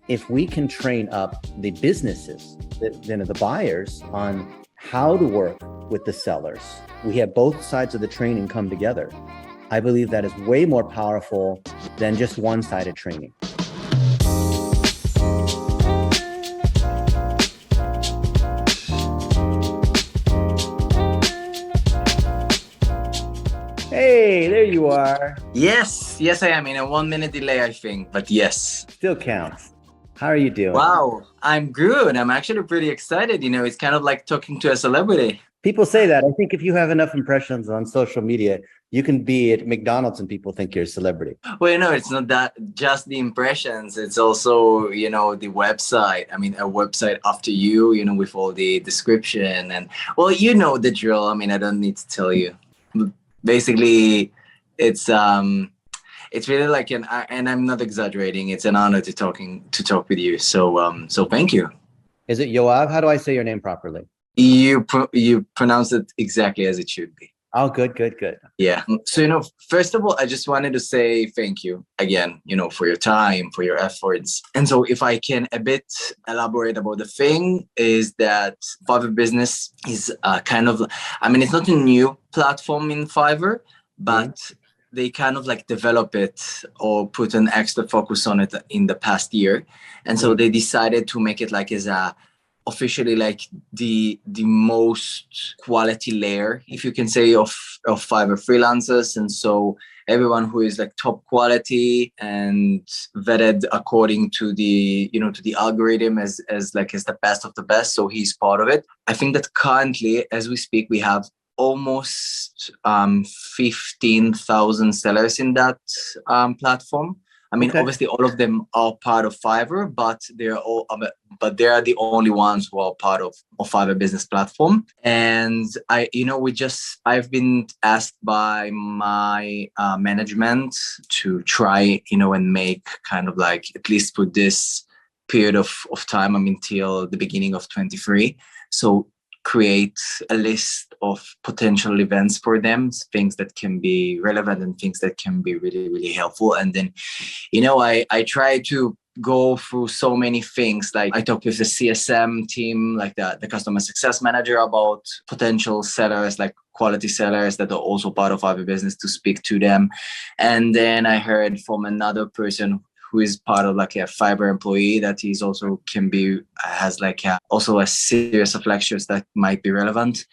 if we can train up the businesses, the buyers on how to work with the sellers, we have both sides of the training come together. I believe that is way more powerful than just one-sided training. Hey, there you are. Yes, I am in a 1 minute delay, I think, but yes. Still counts. How are you doing? Wow, I'm good. I'm actually pretty excited. It's kind of like talking to a celebrity. People say that. I think if you have enough impressions on social media, you can be at McDonald's and people think you're a celebrity. Well, it's not that just the impressions. It's also, the website. I mean, a website after you, with all the description and, well, the drill. I mean, I don't need to tell you. Basically, it's really like and I'm not exaggerating. It's an honor to talk with you. So thank you. Is it Yoav? How do I say your name properly? You pronounce it exactly as it should be. Oh, good. Yeah. So, first of all, I just wanted to say thank you again, for your time, for your efforts. And so if I can a bit elaborate about the thing is that Fiverr Business is kind of, I mean, it's not a new platform in Fiverr, but they kind of like develop it or put an extra focus on it in the past year. And so they decided to make it like as a officially like the most quality layer, if you can say, of Fiverr freelancers. And so everyone who is like top quality and vetted according to the to the algorithm as the best of the best, so he's part of it. I think that currently, as we speak, we have almost 15,000 sellers in that platform. I mean, Obviously, all of them are part of Fiverr, but they are the only ones who are part of Fiverr Business platform. And I've been asked by my management to try, and make kind of like, at least for this period of time, I mean, till the beginning of 23. So create a list of potential events for them, things that can be relevant and things that can be really, really helpful. And then, I try to go through so many things. Like I talked with the CSM team, like the customer success manager, about potential sellers, like quality sellers that are also part of our business, to speak to them. And then I heard from another person who is part of like a Fiverr employee that he's also has like also a series of lectures that might be relevant.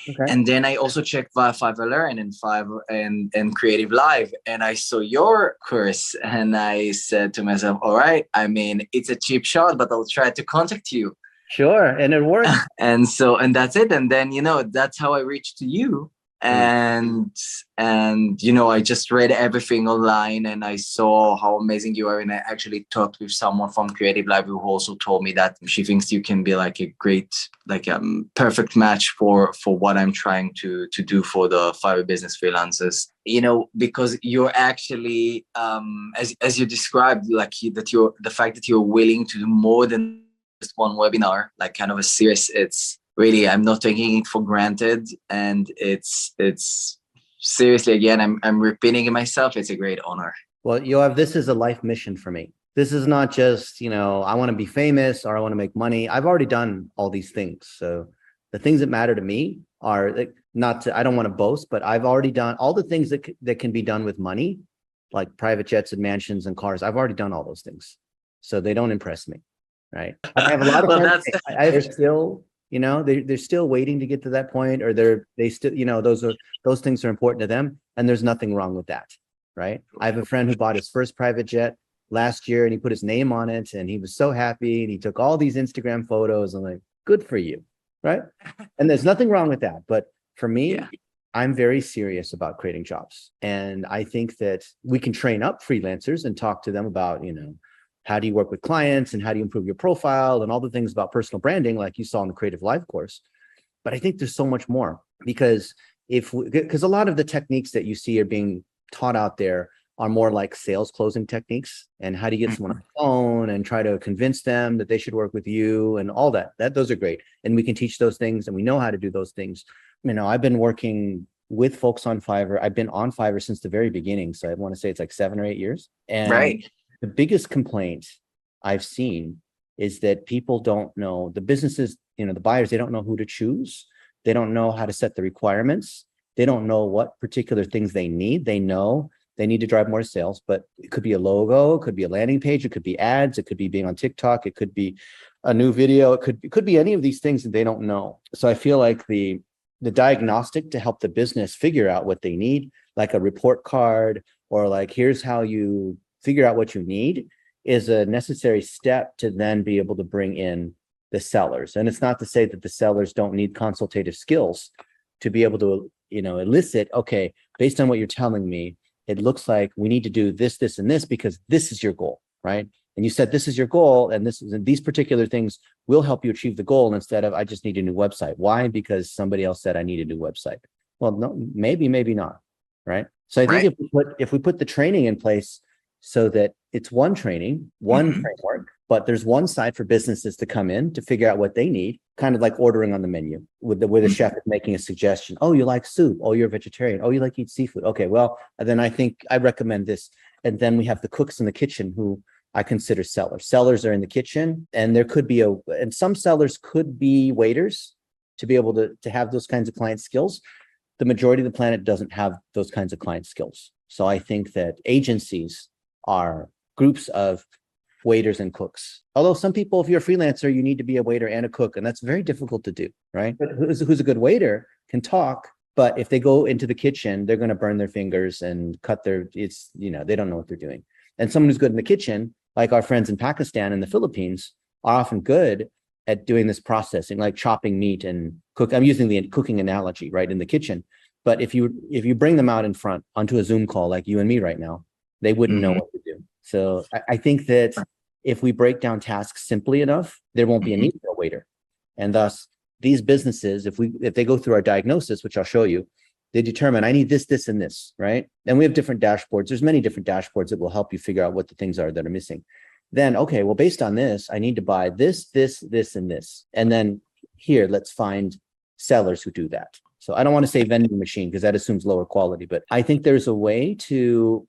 Okay. And then I also checked via Fiverr Learn and Fiverr and Creative Live, and I saw your course, and I said to myself, all right, I mean, it's a cheap shot, but I'll try to contact you. Sure, and it worked. And that's it. And then, that's how I reached to you. And I just read everything online, and I saw how amazing you are. And I actually talked with someone from Creative Live who also told me that she thinks you can be like a great, like perfect match for what I'm trying to do for the Fiverr Business freelancers. Because you're actually, as you described, like the fact that you're willing to do more than just one webinar, like kind of a series. It's really, I'm not taking it for granted, and it's seriously, again, I'm repeating it myself. It's a great honor. Well, Yoav, this is a life mission for me. This is not just, I want to be famous or I want to make money. I've already done all these things. So the things that matter to me are I don't want to boast, but I've already done all the things that can be done with money, like private jets and mansions and cars. I've already done all those things. So they don't impress me, right? I have a lot of friends. They're still, they're still waiting to get to that point, or they still, those things are important to them, and there's nothing wrong with that, right? I have a friend who bought his first private jet last year, and he put his name on it, and he was so happy, and he took all these Instagram photos. I'm like, good for you, right? And there's nothing wrong with that. But for me, I'm very serious about creating jobs, and I think that we can train up freelancers and talk to them about, how do you work with clients and how do you improve your profile and all the things about personal branding, like you saw in the Creative Live course. But I think there's so much more, because a lot of the techniques that you see are being taught out there are more like sales closing techniques, and how do you get someone on the phone and try to convince them that they should work with you and all that. Those are great. And we can teach those things, and we know how to do those things. I've been working with folks on Fiverr. I've been on Fiverr since the very beginning. So I want to say it's like 7 or 8 years. And the biggest complaint I've seen is that people don't know, the businesses, the buyers, they don't know who to choose. They don't know how to set the requirements. They don't know what particular things they need. They know they need to drive more sales, but it could be a logo, it could be a landing page, it could be ads, it could be being on TikTok, it could be a new video, it could be any of these things that they don't know. So I feel like the diagnostic to help the business figure out what they need, like a report card, or like, here's how you figure out what you need, is a necessary step to then be able to bring in the sellers. And it's not to say that the sellers don't need consultative skills to be able to, elicit, okay, based on what you're telling me, it looks like we need to do this, this, and this, because this is your goal, right? And you said this is your goal, and these particular things will help you achieve the goal, instead of I just need a new website. Why? Because somebody else said I need a new website. Well, no, maybe not, right? So I think if we put the training in place so that it's one training, one framework, but there's one side for businesses to come in to figure out what they need, kind of like ordering on the menu, where the chef is making a suggestion. Oh, you like soup? Oh, you're a vegetarian. Oh, you like to eat seafood? Okay, well, then I think I recommend this. And then we have the cooks in the kitchen who I consider sellers. Sellers are in the kitchen, and there could be and some sellers could be waiters to be able to have those kinds of client skills. The majority of the planet doesn't have those kinds of client skills. So I think that agencies are groups of waiters and cooks. Although some people, if you're a freelancer, you need to be a waiter and a cook, and that's very difficult to do, right? But who's a good waiter can talk, but if they go into the kitchen, they're going to burn their fingers and cut they don't know what they're doing. And someone who's good in the kitchen, like our friends in Pakistan and the Philippines, are often good at doing this processing, like chopping meat and cook. I'm using the cooking analogy, right, in the kitchen. But if you bring them out in front onto a Zoom call like you and me right now, they wouldn't know what to do. So I think that if we break down tasks simply enough, there won't be a need for a waiter. And thus, these businesses, if they go through our diagnosis, which I'll show you, they determine I need this, this, and this, right? And we have different dashboards. There's many different dashboards that will help you figure out what the things are that are missing. Then, okay, well, based on this, I need to buy this, this, this, and this. And then here, let's find sellers who do that. So I don't want to say vending machine because that assumes lower quality, but I think there's a way to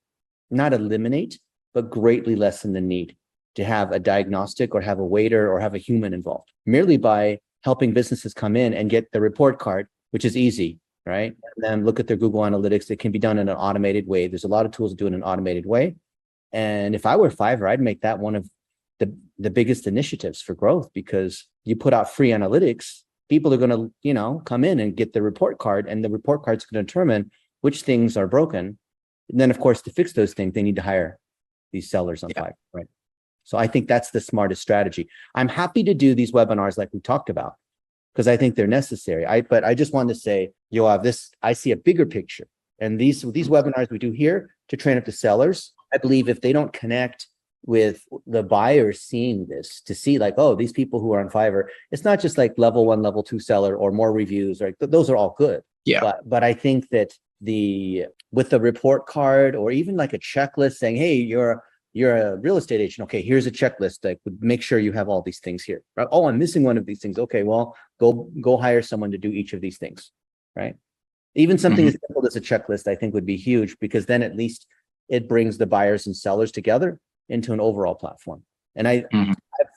not eliminate, but greatly lessen the need to have a diagnostic or have a waiter or have a human involved, merely by helping businesses come in and get the report card, which is easy, right? And then look at their Google Analytics. It can be done in an automated way. There's a lot of tools to do it in an automated way. And if I were Fiverr, I'd make that one of the biggest initiatives for growth, because you put out free analytics, people are going to, come in and get the report card, and the report card's going to determine which things are broken. And then, of course, to fix those things, they need to hire these sellers on Fiverr, right? So I think that's the smartest strategy. I'm happy to do these webinars like we talked about, because I think they're necessary. But I just wanted to say, Yoav, I see a bigger picture. And these webinars we do here to train up the sellers, I believe if they don't connect with the buyers seeing this, to see like, oh, these people who are on Fiverr, it's not just like level 1, level 2 seller or more reviews, right? Those are all good. Yeah. But I think that with the report card, or even like a checklist saying, hey, you're a real estate agent. Okay, here's a checklist that would make sure you have all these things here. Right? Oh, I'm missing one of these things. Okay, well, go hire someone to do each of these things, right? Even something as simple as a checklist, I think, would be huge, because then at least it brings the buyers and sellers together into an overall platform. And I've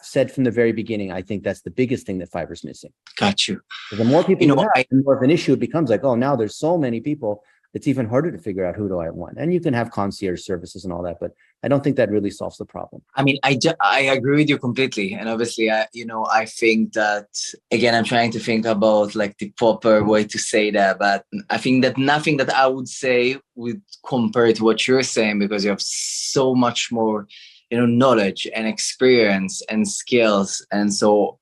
said from the very beginning, I think that's the biggest thing that Fiverr's missing. Got you. The more people the more of an issue it becomes. Like, oh, now there's so many people, it's even harder to figure out who do I want. And you can have concierge services and all that, but I don't think that really solves the problem. I mean, I agree with you completely. And obviously, I think that, again, I'm trying to think about like the proper way to say that, but I think that nothing that I would say would compare to what you're saying, because you have so much more, knowledge and experience and skills. And so,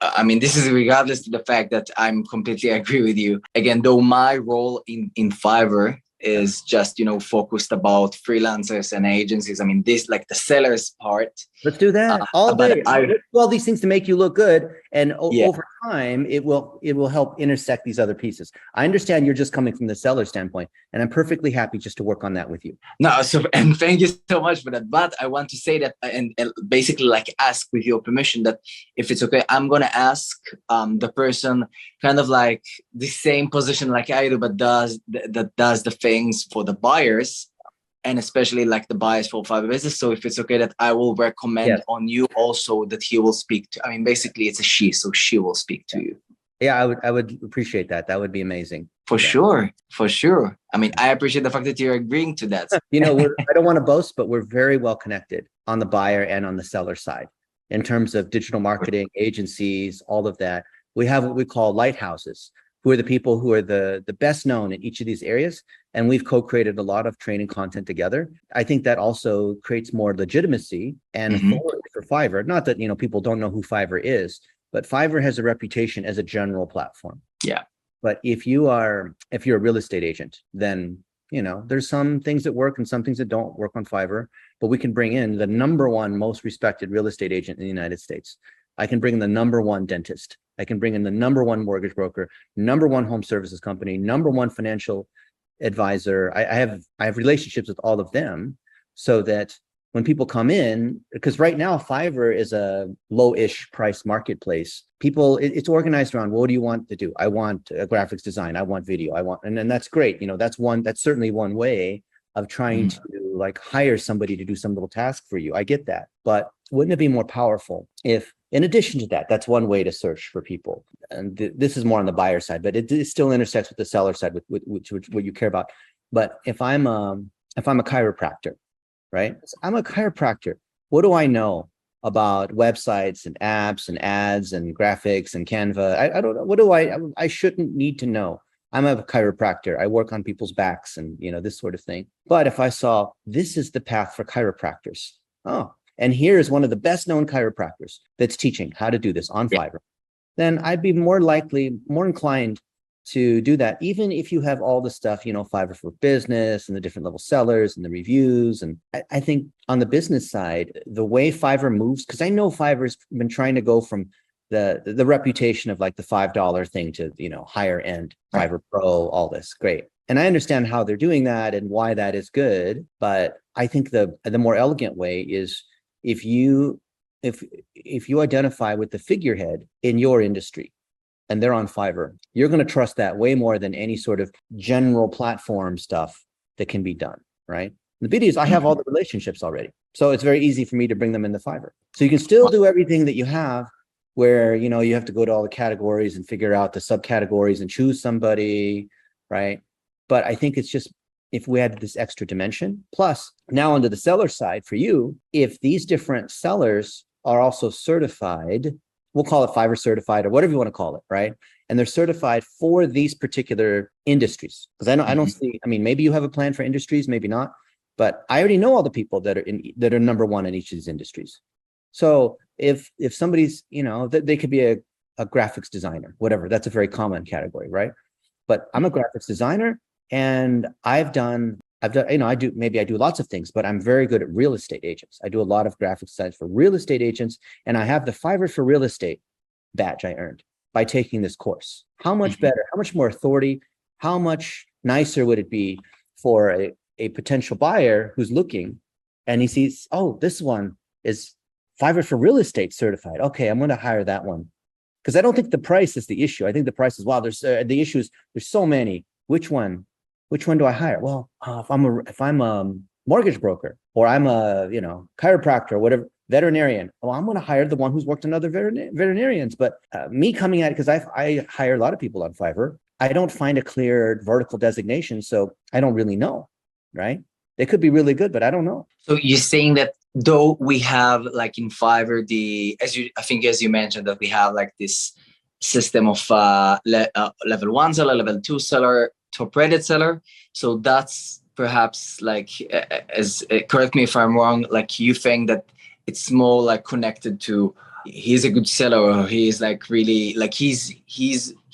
I mean, this is regardless of the fact that I'm completely agree with you. Again, though my role in Fiverr is just, focused about freelancers and agencies. I mean, this like the sellers part. Let's do that all day. All these things to make you look good. And over time, it will help intersect these other pieces. I understand you're just coming from the seller standpoint, and I'm perfectly happy just to work on that with you. No, and thank you so much for that. But I want to say that, and basically like ask with your permission that if it's okay, I'm going to ask the person kind of like the same position like I do, but does the things for the buyers. and especially like the buyers for Fiverr Business. So if it's okay that I will recommend on you also that he will speak to, I mean, basically it's a she, so she will speak to you. Yeah, I would appreciate that. That would be amazing. For sure. I mean, I appreciate the fact that you're agreeing to that. You know, I don't want to boast, but we're very well connected on the buyer and on the seller side in terms of digital marketing, agencies, all of that. We have what we call lighthouses, who are the people who are the best known in each of these areas. And we've co-created a lot of training content together. I think that also creates more legitimacy and authority for Fiverr. Not that, you know, people don't know who Fiverr is, but Fiverr has a reputation as a general platform. Yeah. But if you're a real estate agent, then, you know, there's some things that work and some things that don't work on Fiverr, but we can bring in the number one most respected real estate agent in the United States. I can bring in the number one dentist. I can bring in the number one mortgage broker, number one home services company, number one financial advisor. I have relationships with all of them so that when people come in, because right now Fiverr is a low-ish price marketplace. People, it's organized around, what do you want to do? I want a graphics design. I want video. And that's great. You know, that's certainly one way of trying to like hire somebody to do some little task for you. I get that. But wouldn't it be more powerful if, in addition to that, that's one way to search for people. And this is more on the buyer side, but it still intersects with the seller side, with what you care about. But if I'm a chiropractor, right? I'm a chiropractor. What do I know about websites and apps and ads and graphics and Canva? I don't know. What do I shouldn't need to know. I'm a chiropractor. I work on people's backs and, you know, this sort of thing. But if I saw this is the path for chiropractors. Oh, and here is one of the best known chiropractors that's teaching how to do this on Fiverr, then I'd be more inclined to do that, even if you have all the stuff, you know, Fiverr for Business and the different level sellers and the reviews. And I think on the business side, the way Fiverr moves, because I know Fiverr's been trying to go from the reputation of like the $5 thing to, you know, higher end, Fiverr Pro, all this, great. And I understand how they're doing that and why that is good. But I think the more elegant way is if you identify with the figurehead in your industry, and they're on Fiverr, you're going to trust that way more than any sort of general platform stuff that can be done, right? The beauty is I have all the relationships already. So it's very easy for me to bring them into Fiverr. So you can still do everything that you have where, you know, you have to go to all the categories and figure out the subcategories and choose somebody, right? But I think it's just, if we had this extra dimension, plus now onto the seller side for you, if these different sellers are also certified, we'll call it Fiverr certified or whatever you want to call it, right? And they're certified for these particular industries. Because I don't see, I mean, maybe you have a plan for industries, maybe not, but I already know all the people that are number one in each of these industries. So if somebody's, you know, they could be a graphics designer, whatever, that's a very common category, right? But I'm a graphics designer and I've done, you know, I do lots of things, but I'm very good at real estate agents. I do a lot of graphic sites for real estate agents, and I have the Fiverr for real estate badge I earned by taking this course. How much better, how much more authority, how much nicer would it be for a potential buyer who's looking and he sees, oh, this one is Fiverr for real estate certified. Okay, I'm going to hire that one. Because I don't think the price is the issue. I think the price is, wow, the issue is there's so many. Which one do I hire? Well, if I'm a mortgage broker or I'm a, you know, chiropractor or whatever, veterinarian, well, I'm going to hire the one who's worked on other veterinarians. But me coming at it, because I hire a lot of people on Fiverr, I don't find a clear vertical designation. So I don't really know, right? They could be really good, but I don't know. So you're saying that though we have like in Fiverr, as you mentioned, that we have like this system of level 1 seller, level 2 seller, top rated seller. So that's perhaps like, correct me if I'm wrong, like you think that it's more like connected to he's a good seller or he's like really like he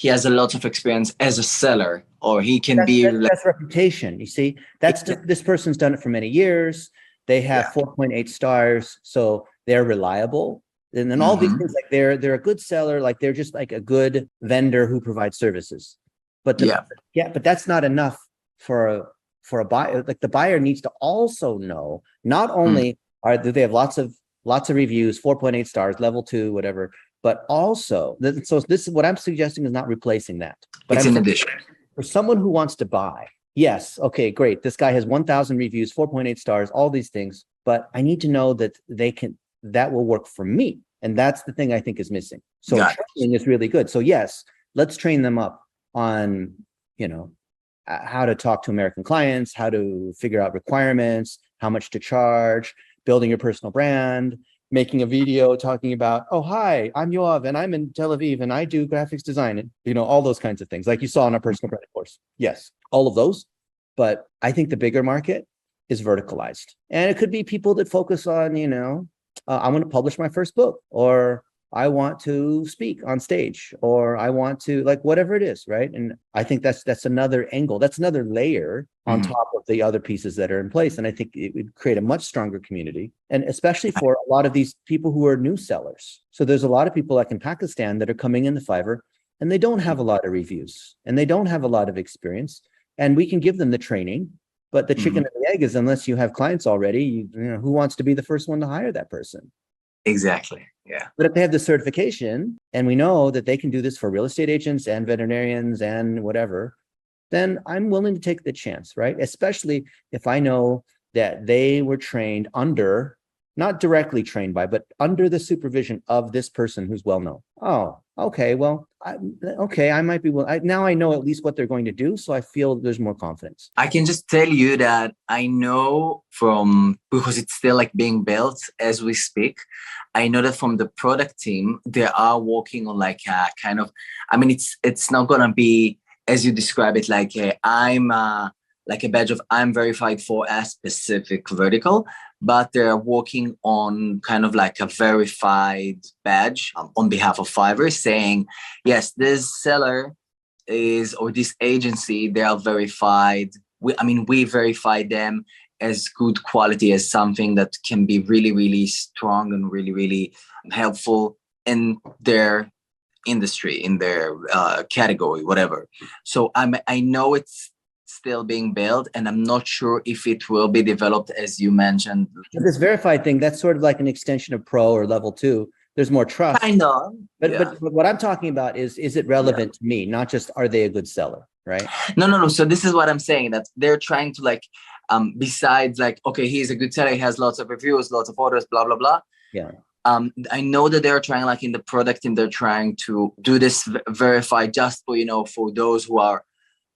has a lot of experience as a seller, or he can that's reputation. You see, this person's done it for many years. They have 4.8 stars, so they're reliable. And then all these things, like they're a good seller, like they're just like a good vendor who provides services. But but that's not enough for a buyer. Like the buyer needs to also know not only do they have lots of reviews, 4.8 stars, level 2, whatever, but also so this is what I'm suggesting is not replacing that. But it's in addition. For someone who wants to buy, yes, okay, great. This guy has 1,000 reviews, 4.8 stars, all these things, but I need to know that that will work for me. And that's the thing I think is missing. So training is really good. So yes, let's train them up on, how to talk to American clients, how to figure out requirements, how much to charge, building your personal brand, making a video talking about, oh, hi, I'm Yoav and I'm in Tel Aviv and I do graphics design and, all those kinds of things like you saw in our personal brand course. Yes, all of those. But I think the bigger market is verticalized. And it could be people that focus on, I want to publish my first book, or I want to speak on stage, or I want to whatever it is, right? And I think that's another angle, that's another layer on top of the other pieces that are in place. And I think it would create a much stronger community, and especially for a lot of these people who are new sellers. So there's a lot of people like in Pakistan that are coming in the Fiverr and they don't have a lot of reviews and they don't have a lot of experience, and we can give them the training. But the chicken and the egg is, unless you have clients already, who wants to be the first one to hire that person? Exactly. Yeah. But if they have the certification and we know that they can do this for real estate agents and veterinarians and whatever, then I'm willing to take the chance, right? Especially if I know that they were trained under, not directly trained by, but under the supervision of this person who's well known. Oh, okay. Well, I might be now I know at least what they're going to do. So I feel there's more confidence. I can just tell you that I know because it's still like being built as we speak. I know that from the product team, they are working on like a kind of, it's not going to be, as you describe it, like I'm like a badge of I'm verified for a specific vertical, but they're working on kind of like a verified badge on behalf of Fiverr, saying, yes, this seller or this agency, they are verified. We verify them as good quality, as something that can be really, really strong and really, really helpful in their industry, in their category, whatever. So I know it's still being built, and I'm not sure if it will be developed as you mentioned. This verified thing, that's sort of like an extension of Pro or Level 2. There's more trust. I know. But what I'm talking about is it relevant to me? Not just, are they a good seller, right? No. So this is what I'm saying, that they're trying to besides okay, he's a good seller, he has lots of reviews, lots of orders, blah, blah, blah. Yeah. I know that they're trying, in the product team, they're trying to do this verify just for those who are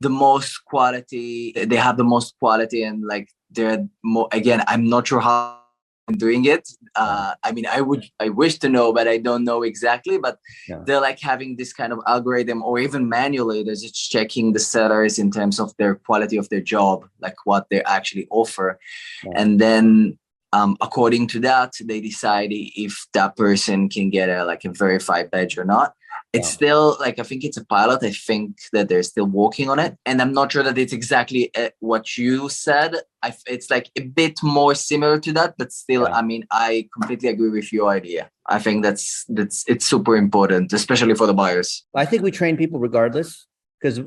the most quality, they have the most quality, and they're more, again, I'm not sure how I'm doing it. I wish to know, but I don't know exactly, but they're having this kind of algorithm, or even manually, they're just checking the sellers in terms of their quality of their job, what they actually offer. Yeah. And then according to that, they decide if that person can get a verified badge or not. It's still I think it's a pilot. I think that they're still working on it, and I'm not sure that it's exactly what you said. It's a bit more similar to that, but still, I completely agree with your idea. I think it's super important, especially for the buyers. I think we train people regardless, because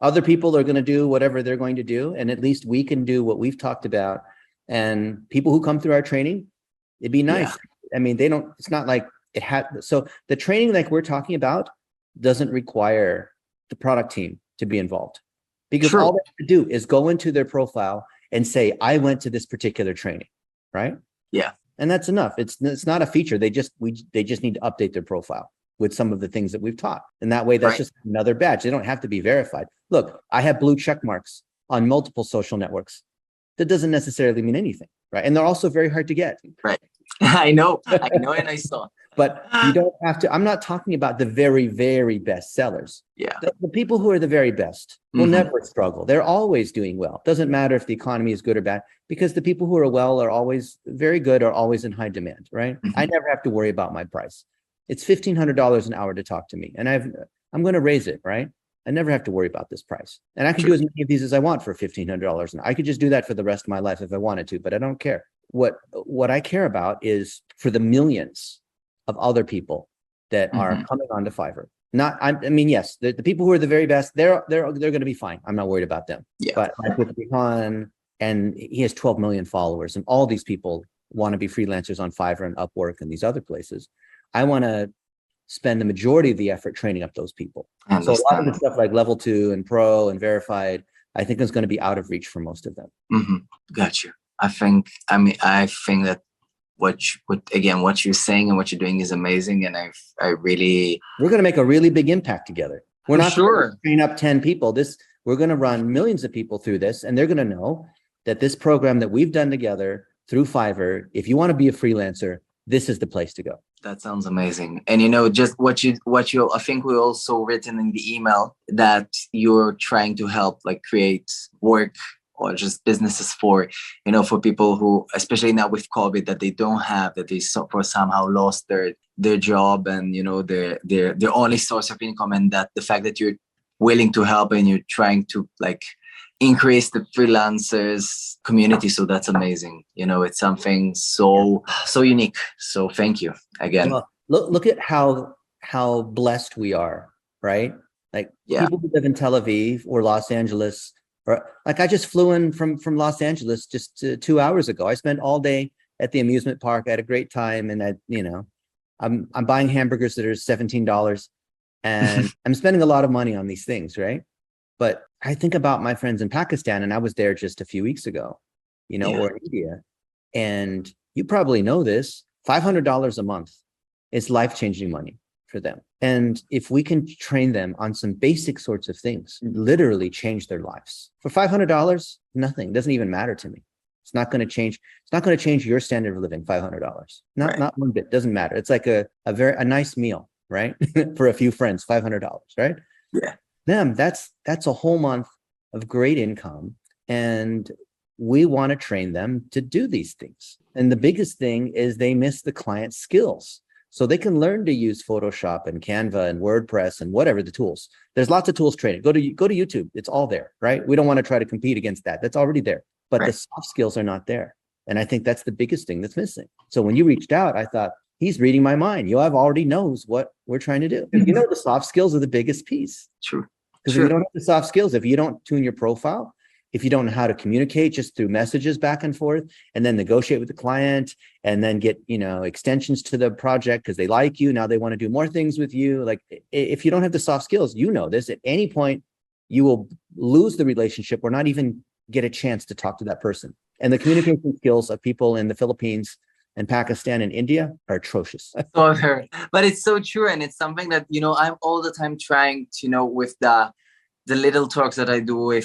other people are going to do whatever they're going to do, and at least we can do what we've talked about. And people who come through our training, it'd be nice. Yeah. They don't. It's not like it had. So the training we're talking about doesn't require the product team to be involved, because all they have to do is go into their profile and say, I went to this particular training, right? Yeah. And that's enough. It's not a feature. They just need to update their profile with some of the things that we've taught. And that way, that's just another badge. They don't have to be verified. Look, I have blue check marks on multiple social networks. That doesn't necessarily mean anything, right? And they're also very hard to get. Right. I know, and I saw. But you don't have to. I'm not talking about the very, very best sellers. Yeah. The people who are the very best will never struggle. They're always doing well. Doesn't matter if the economy is good or bad, because the people who are well are always very good, are always in high demand, right? I never have to worry about my price. It's $1,500 an hour to talk to me, and I'm going to raise it, right? I never have to worry about this price. And I can do as many of these as I want for $1,500. And I could just do that for the rest of my life if I wanted to, but I don't care. What I care about is for the millions of other people that are coming onto Fiverr. Yes, the people who are the very best, they're going to be fine. I'm not worried about them. Yeah. But with Bihan, and he has 12 million followers, and all these people want to be freelancers on Fiverr and Upwork and these other places. I want to spend the majority of the effort training up those people. So a lot of the stuff like Level 2 and Pro and Verified, I think it's going to be out of reach for most of them. Got you. I think that what you're saying and what you're doing is amazing. And we're going to make a really big impact together. We're not sure going to train up 10 people. We're going to run millions of people through this, and they're going to know that this program that we've done together through Fiverr, if you want to be a freelancer, this is the place to go. That sounds amazing. And just what you I think we also written in the email that you're trying to help like create work or just businesses for people who, especially now with COVID, that they don't have, that they somehow lost their job and their only source of income, and that the fact that you're willing to help and you're trying to like increase the freelancers community. So that's amazing. It's something so unique. So thank you again. Well, look at how blessed we are, right? Like people who live in Tel Aviv or Los Angeles, or like I just flew in from Los Angeles just 2 hours ago. I spent all day at the amusement park. I had a great time, and I'm buying hamburgers that are $17, and I'm spending a lot of money on these things, right? But I think about my friends in Pakistan, and I was there just a few weeks ago, or in India. And you probably know this, $500 a month is life-changing money for them. And if we can train them on some basic sorts of things, literally change their lives. For $500, nothing, it doesn't even matter to me. It's not going to change. It's not going to change your standard of living, $500. Not one bit, doesn't matter. It's like a nice meal, right? For a few friends, $500, right? Yeah. That's a whole month of great income, and we want to train them to do these things. And the biggest thing is they miss the client skills, so they can learn to use Photoshop and Canva and WordPress and whatever the tools. There's lots of tools training. Go to YouTube. It's all there, right? We don't want to try to compete against that. That's already there, but the soft skills are not there. And I think that's the biggest thing that's missing. So when you reached out, I thought, he's reading my mind. Yoav already knows what we're trying to do. The soft skills are the biggest piece. True. Because if you don't have the soft skills, if you don't tune your profile, if you don't know how to communicate just through messages back and forth, and then negotiate with the client, and then get, extensions to the project because they like you, now they want to do more things with you. Like, if you don't have the soft skills, this, at any point, you will lose the relationship or not even get a chance to talk to that person. And the communication skills of people in the Philippines and Pakistan and India are atrocious. But it's so true. And it's something that, I'm all the time trying to, with the little talks that I do with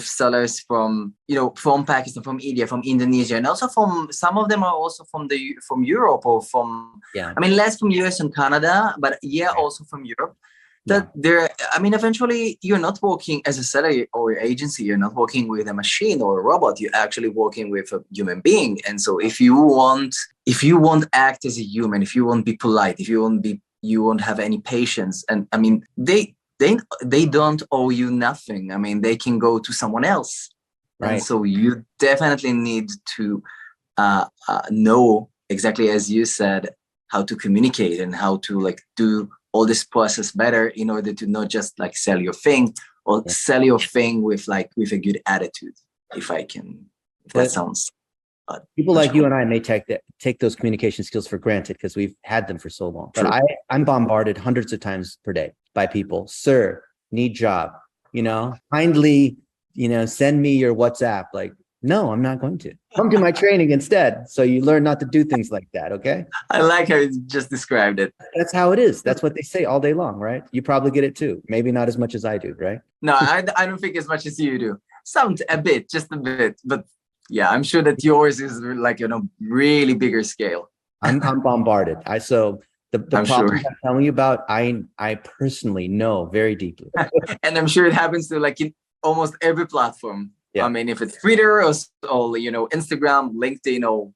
sellers from Pakistan, from India, from Indonesia, and also from, some of them are also from Europe, or from, less from US and Canada, but also from Europe. That eventually you're not working as a seller or agency, you're not working with a machine or a robot, you're actually working with a human being. And so if you want act as a human, if you want be polite, if you won't have any patience, and they don't owe you nothing. They can go to someone else. Right. And so you definitely need to know, exactly as you said, how to communicate and how to do all this process better, in order to not just sell your thing, or sell your thing with a good attitude. If that sounds. People like you and I may take those communication skills for granted because we've had them for so long. But I'm bombarded hundreds of times per day by people. Sir, need job. Kindly, send me your WhatsApp. No, I'm not going to. Come to my training instead. So you learn not to do things like that, okay? I like how you just described it. That's how it is. That's what they say all day long, right? You probably get it too. Maybe not as much as I do, right? No, I don't think as much as you do. Just a bit. But yeah, I'm sure that yours is really bigger scale. I'm bombarded. The problem I'm telling you about, I personally know very deeply. And I'm sure it happens to in almost every platform. Yeah. If it's Twitter or Instagram, LinkedIn, or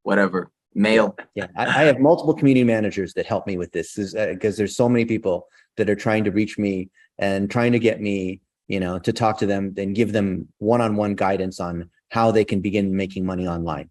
whatever, mail. Yeah. I have multiple community managers that help me with this, because there's so many people that are trying to reach me and trying to get me, to talk to them and give them one-on-one guidance on how they can begin making money online.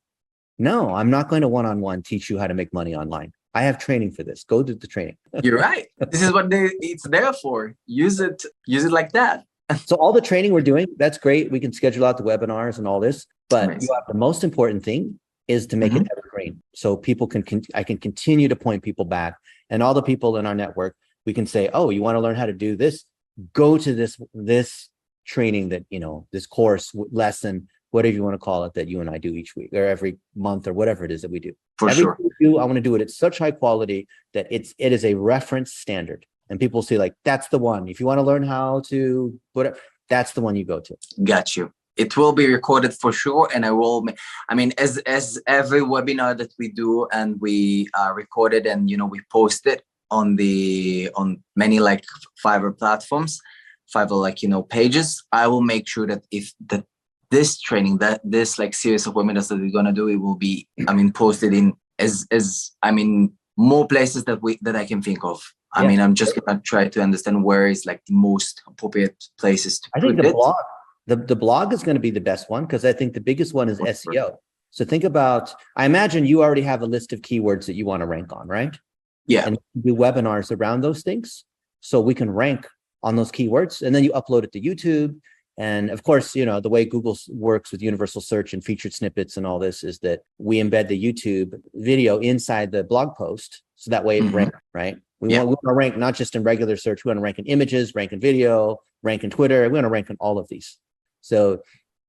No, I'm not going to one-on-one teach you how to make money online. I have training for this. Go do the training. You're right. This is what it's there for. Use it like that. So all the training we're doing, that's great. We can schedule out the webinars and all this, but the most important thing is to make it evergreen. So people I can continue to point people back, and all the people in our network, we can say, oh, you want to learn how to do this? Go to this training that, this course, lesson, whatever you want to call it, that you and I do each week or every month or whatever it is that we do. For sure. Everything we do, I want to do it at such high quality that it is a reference standard. And people say like, that's the one. If you want to learn how to, whatever, that's the one you go to. Got you. It will be recorded for sure. And as every webinar that we do and we record it and, we post it on many like Fiverr platforms, Fiverr, pages, I will make sure that this training, this like series of webinars that we're going to do, it will be, posted in more places that I can think of. I'm just going to try to understand where is like the most appropriate places to put it. I think the blog is going to be the best one, because I think the biggest one is SEO. So think about, I imagine you already have a list of keywords that you want to rank on, right? Yeah. And do webinars around those things so we can rank on those keywords, and then you upload it to YouTube. And of course, the way Google works with universal search and featured snippets and all this is that we embed the YouTube video inside the blog post. So that way it ranks, right? We want to rank not just in regular search. We want to rank in images, rank in video, rank in Twitter. We want to rank in all of these. So,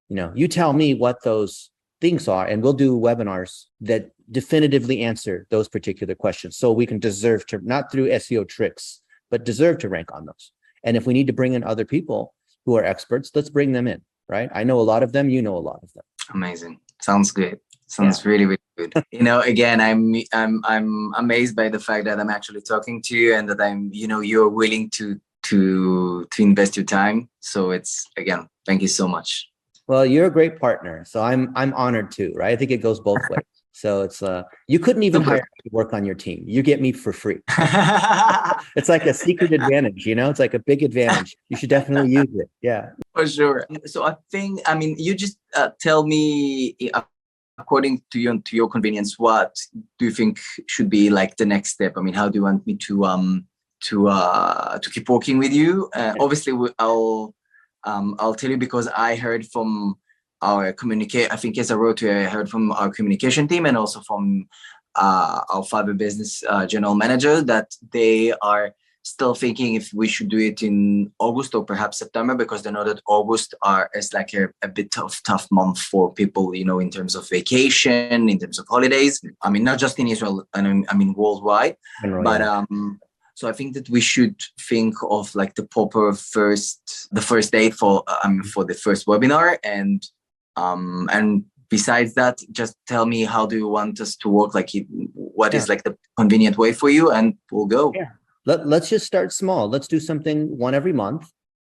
you tell me what those things are, and we'll do webinars that definitively answer those particular questions. So we can deserve to, not through SEO tricks, but deserve to rank on those. And if we need to bring in other people who are experts, let's bring them in, right? I know a lot of them, a lot of them. Amazing. Sounds good. Sounds really, really good. Again, I'm amazed by the fact that I'm actually talking to you and that you're willing to invest your time. So it's, again, thank you so much. Well, you're a great partner. So I'm honored too, right? I think it goes both ways. So it's you couldn't even hire me to work on your team. You get me for free. It's like a secret advantage, it's like a big advantage. You should definitely use it. Yeah. For sure. So I think, you just tell me, according to your convenience, what do you think should be like the next step? How do you want me to keep working with you? Obviously, I'll tell you, because I heard from our I think as I wrote to you, I heard from our communication team and also from our Fiverr Business general manager that they are still thinking if we should do it in August or perhaps September, because they know that August is like a bit of tough month for people, in terms of vacation, in terms of holidays. Not just in Israel, worldwide. But so I think that we should think of like the proper first date for the first webinar, and besides that, just tell me, how do you want us to work? Like, what is like the convenient way for you, and we'll go. Yeah. Let's just start small. Let's do something one every month.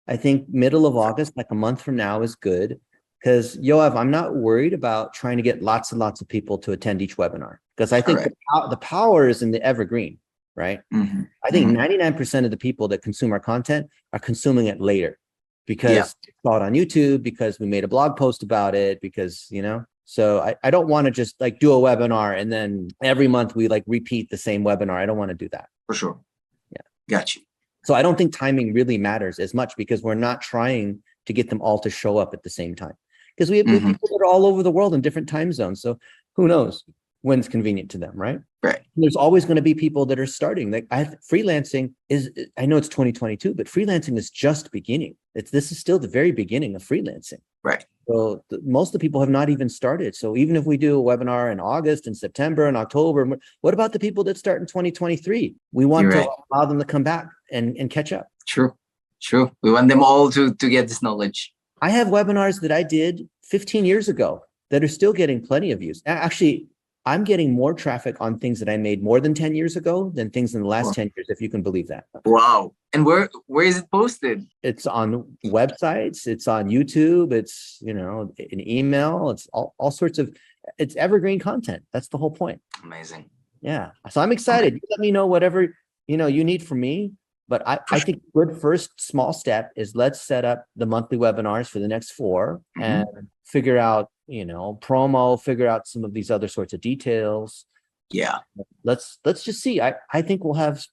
I think middle of August, like a month from now, is good. Because Yoav, I'm not worried about trying to get lots and lots of people to attend each webinar, because I think the power is in the evergreen. Right. Mm-hmm. I think 99% of the people that consume our content are consuming it later because they saw it on YouTube, because we made a blog post about it, because, so I don't want to just like do a webinar and then every month we like repeat the same webinar. I don't want to do that. For sure. Yeah. Got you. So I don't think timing really matters as much, because we're not trying to get them all to show up at the same time, because we have people that are all over the world in different time zones. So who knows when's convenient to them, right? Right. There's always going to be people that are starting. Like freelancing is, I know it's 2022, but freelancing is just beginning. This is still the very beginning of freelancing. Right. So most of the people have not even started. So even if we do a webinar in August and September and October, what about the people that start in 2023? We want to allow them to come back and catch up. True. We want them all to get this knowledge. I have webinars that I did 15 years ago that are still getting plenty of views. Actually, I'm getting more traffic on things that I made more than 10 years ago than things in the last 10 years, if you can believe that. Wow. And where is it posted? It's on websites, it's on YouTube, it's, an email, it's all sorts of, it's evergreen content. That's the whole point. Amazing. Yeah. So I'm excited. You let me know whatever, you need from me. But I think good first small step is let's set up the monthly webinars for the next 4 and figure out, promo, figure out some of these other sorts of details. Yeah. Let's just see. I think we'll have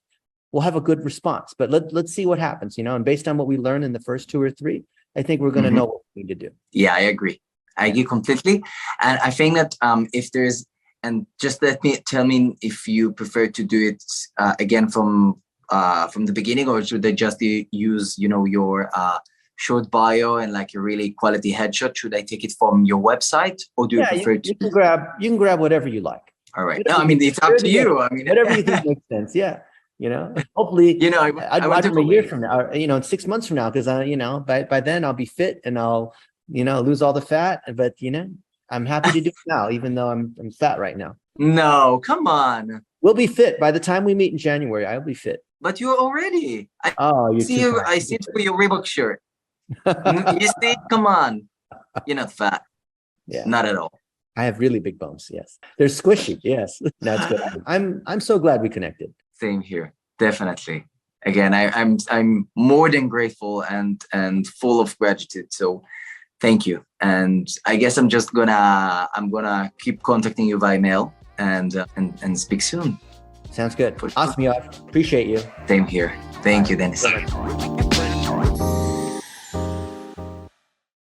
a good response, but let's see what happens, and based on what we learn in the first 2 or 3, I think we're going to know what we need to do. Yeah, I agree. I agree completely. And I think that if there's, and just tell me if you prefer to do it again from the beginning, or should they just use, your short bio and like a really quality headshot, should I take it from your website, or do you prefer to? You can grab whatever you like. All right. No, I mean, it's up to you. I mean, whatever you think makes sense. Yeah. Hopefully, I'd watch them a year from now, or, in 6 months from now, because by then I'll be fit and I'll, lose all the fat. But I'm happy to do it now, even though I'm fat right now. No, come on. We'll be fit by the time we meet in January. I'll be fit. But you're already. I see it for your Reebok shirt. You see, come on. You're not fat. Yeah. Not at all. I have really big bones. Yes. They're squishy. Yes. That's good. I'm so glad we connected. Same here. Definitely. Again, I'm more than grateful and full of gratitude. So thank you. And I guess I'm gonna keep contacting you via mail and speak soon. Sounds good. Awesome, Yoav. Appreciate you. Same here. Thank you, Dennis.